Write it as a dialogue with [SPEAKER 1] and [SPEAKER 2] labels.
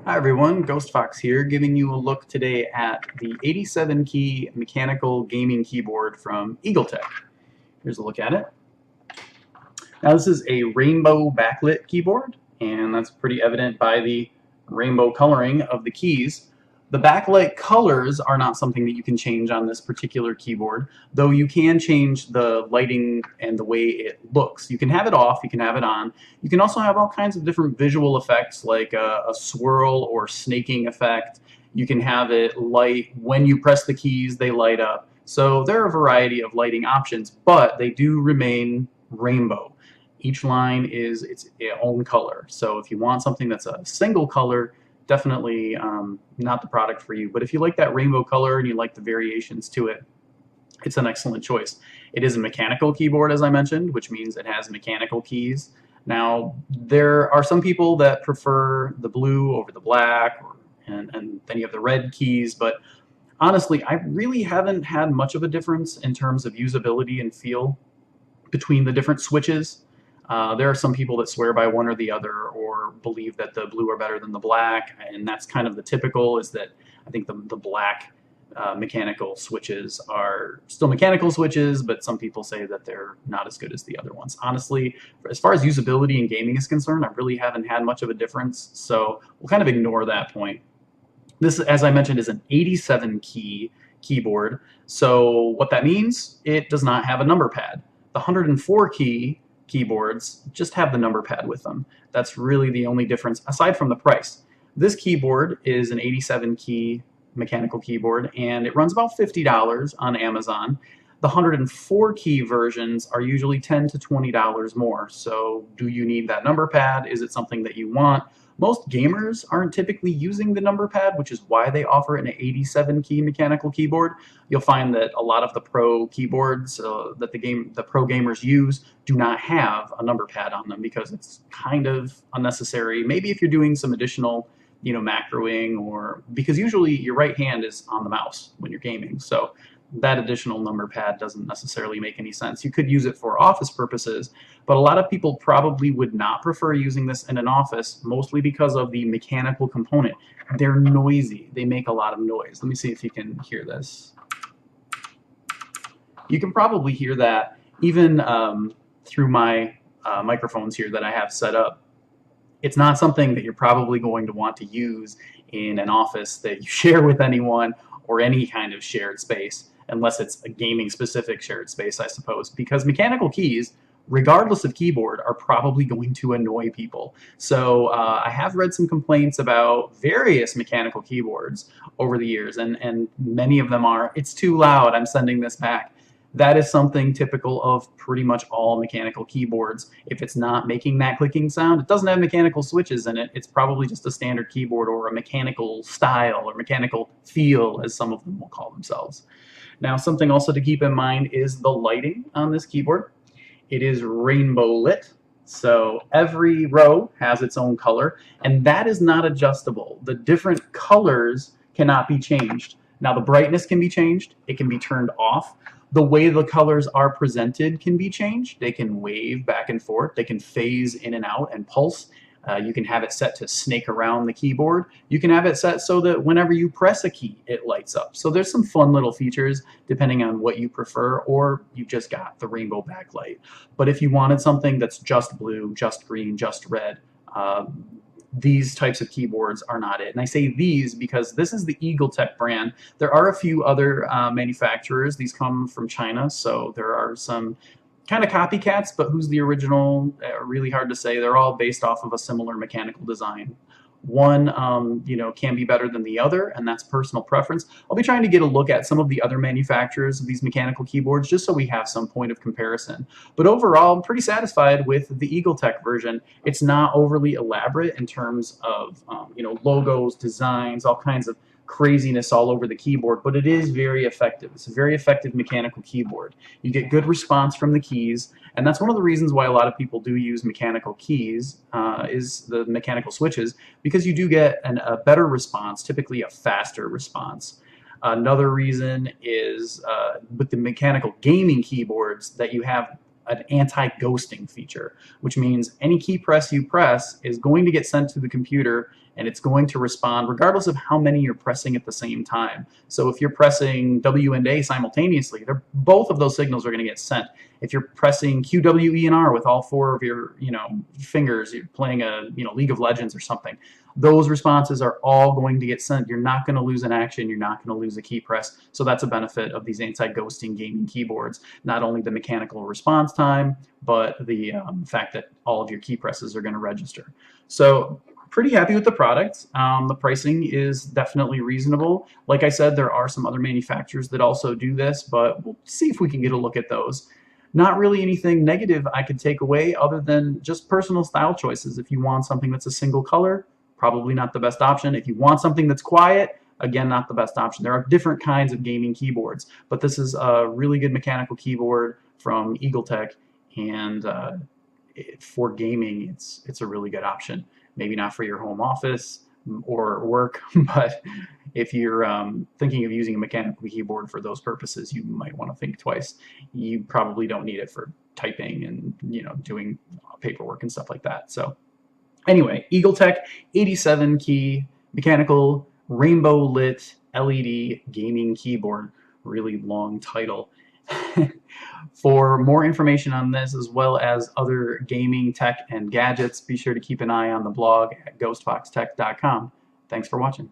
[SPEAKER 1] Hi everyone, Ghost Fox here, giving you a look today at the 87 key mechanical gaming keyboard from EagleTec. Here's a look at it. Now this is a rainbow backlit keyboard, and that's pretty evident by the rainbow coloring of the keys. The backlight colors are not something that you can change on this particular keyboard, though you can change the lighting and the way it looks. You can have it off, you can have it on. You can also have all kinds of different visual effects like a swirl or snaking effect. You can have it light when you press the keys, they light up. So there are a variety of lighting options, but they do remain rainbow. Each line is its own color. So if you want something that's a single color, definitely not the product for you. But if you like that rainbow color and you like the variations to it, it's an excellent choice. It is a mechanical keyboard, as I mentioned, which means it has mechanical keys. Now, there are some people that prefer the blue over the black, and then you have the red keys, but honestly, I really haven't had much of a difference in terms of usability and feel between the different switches. There are some people that swear by one or the other, or believe that the blue are better than the black, and that's kind of the typical, is that I think the black mechanical switches are still mechanical switches, but some people say that they're not as good as the other ones. Honestly, as far as usability and gaming is concerned, I really haven't had much of a difference, so we'll kind of ignore that point. This, as I mentioned, is an 87 key keyboard, so what that means, it does not have a number pad. The 104 key keyboards just have the number pad with them. That's really the only difference aside from the price. This keyboard is an 87 key mechanical keyboard, and it runs about $50 on Amazon. The 104 key versions are usually $10 to $20 more. So do you need that number pad? Is it something that you want? Most gamers aren't typically using the number pad, which is why they offer an 87 key mechanical keyboard. You'll find that a lot of the pro keyboards that the pro gamers use do not have a number pad on them because it's kind of unnecessary. Maybe if you're doing some additional, macroing, or because usually your right hand is on the mouse when you're gaming. So that additional number pad doesn't necessarily make any sense. You could use it for office purposes, but a lot of people probably would not prefer using this in an office, mostly because of the mechanical component. They're noisy. They make a lot of noise. Let me see if you can hear this. You can probably hear that even through my microphones here that I have set up. It's not something that you're probably going to want to use in an office that you share with anyone or any kind of shared space, unless it's a gaming specific shared space, I suppose, because mechanical keys, regardless of keyboard, are probably going to annoy people. So I have read some complaints about various mechanical keyboards over the years, and many of them are, it's too loud, I'm sending this back. That is something typical of pretty much all mechanical keyboards. If it's not making that clicking sound, it doesn't have mechanical switches in it, it's probably just a standard keyboard or a mechanical style or mechanical feel, as some of them will call themselves. Now, something also to keep in mind is the lighting on this keyboard. It is rainbow lit, so every row has its own color, and that is not adjustable. The different colors cannot be changed. Now, the brightness can be changed, it can be turned off. The way the colors are presented can be changed. They can wave back and forth, they can phase in and out and pulse. You can have it set to snake around the keyboard. You can have it set so that whenever you press a key, it lights up. So there's some fun little features depending on what you prefer, or you just got the rainbow backlight. But if you wanted something that's just blue, just green, just red, these types of keyboards are not it. And I say these because this is the EagleTec brand. There are a few other manufacturers. These come from China, so there are some kind of copycats, but who's the original? Really hard to say. They're all based off of a similar mechanical design. One, can be better than the other, and that's personal preference. I'll be trying to get a look at some of the other manufacturers of these mechanical keyboards just so we have some point of comparison. But overall, I'm pretty satisfied with the EagleTec version. It's not overly elaborate in terms of, logos, designs, all kinds of craziness all over the keyboard, but it is very effective. It's a very effective mechanical keyboard. You get good response from the keys, and that's one of the reasons why a lot of people do use mechanical keys, is the mechanical switches, because you do get a better response, typically a faster response. Another reason is with the mechanical gaming keyboards that you have an anti-ghosting feature, which means any key press you press is going to get sent to the computer and it's going to respond regardless of how many you're pressing at the same time. So if you're pressing W and A simultaneously, both of those signals are going to get sent. If you're pressing Q, W, E, and R with all four of your fingers, you're playing a League of Legends or something, those responses are all going to get sent. You're not going to lose an action. You're not going to lose a key press. So that's a benefit of these anti-ghosting gaming keyboards. Not only the mechanical response time, but the fact that all of your key presses are going to register. So pretty happy with the product. The pricing is definitely reasonable. Like I said, there are some other manufacturers that also do this, but we'll see if we can get a look at those. Not really anything negative I could take away other than just personal style choices. If you want something that's a single color, probably not the best option. If you want something that's quiet, again, not the best option. There are different kinds of gaming keyboards, but this is a really good mechanical keyboard from EagleTec, and for gaming, it's a really good option. Maybe not for your home office or work, but if you're thinking of using a mechanical keyboard for those purposes, you might want to think twice. You probably don't need it for typing and doing paperwork and stuff like that. So anyway, EagleTec 87 key mechanical rainbow lit LED gaming keyboard. Really long title. For more information on this, as well as other gaming tech and gadgets, be sure to keep an eye on the blog at ghostfoxtech.com. Thanks for watching.